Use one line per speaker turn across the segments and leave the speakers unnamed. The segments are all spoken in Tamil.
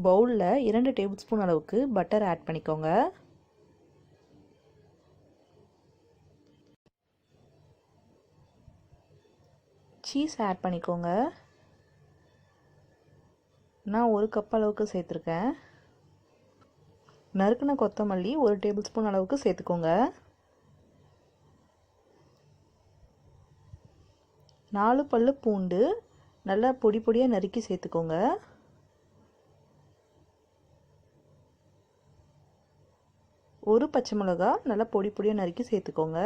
பவுலில் 2 டேபிள் ஸ்பூன் அளவுக்கு பட்டர் ஆட் பண்ணிக்கோங்க. சீஸ் ஆட் பண்ணிக்கோங்க. நான் 1 கப் அளவுக்கு சேர்த்துருக்கேன். நறுக்கின கொத்தமல்லி 1 டேபிள் ஸ்பூன் அளவுக்கு சேர்த்துக்கோங்க. 4 பல்லு பூண்டு நல்லா பொடி பொடியாக நறுக்கி சேர்த்துக்கோங்க. ஒரு பச்சை மிளகா நல்லா பொடி பொடியாக நறுக்கி சேர்த்துக்கோங்க.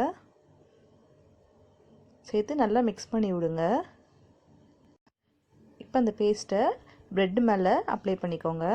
சேர்த்து நல்லா மிக்ஸ் பண்ணி விடுங்க. இப்போ அந்த பேஸ்ட்டை பிரெட் மேலே அப்ளை பண்ணிக்கோங்க.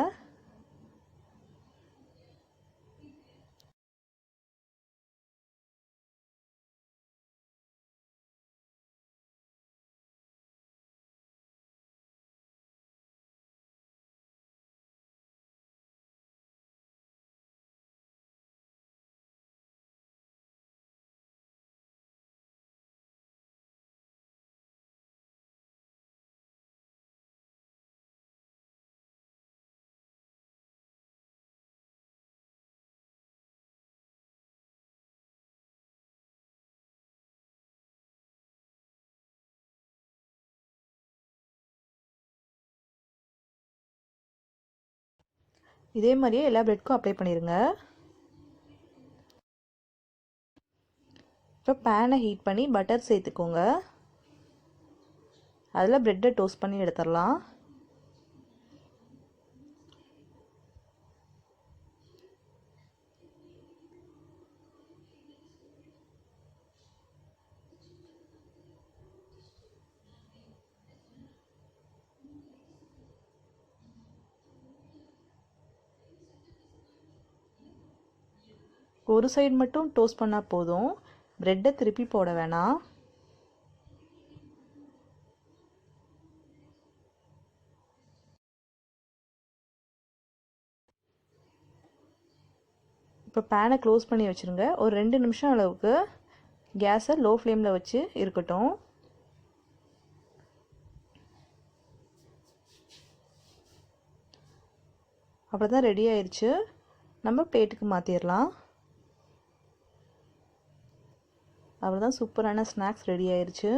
இதே மாதிரியே எல்லா பிரெட்க்கும் அப்ளை பண்ணிடுங்க. இப்போ பேனை ஹீட் பண்ணி பட்டர் சேர்த்துக்கோங்க. அதில் பிரெட்டை டோஸ்ட் பண்ணி எடுத்துடலாம். ஒரு சைடு மட்டும் டோஸ்ட் பண்ணால் போதும், பிரெட்டை திருப்பி போட வேணாம். இப்போ பேனை க்ளோஸ் பண்ணி வச்சுருங்க. ஒரு 2 நிமிஷம் அளவுக்கு கேஸை லோ ஃப்ளேமில் வச்சு இருக்கட்டும். அப்புறம் தான் ரெடி ஆயிடுச்சு. நம்ம பிளேட்டுக்கு மாற்றிடலாம். அவ்வளோதான், சூப்பரான ஸ்நாக்ஸ் ரெடி ஆயிடுச்சு.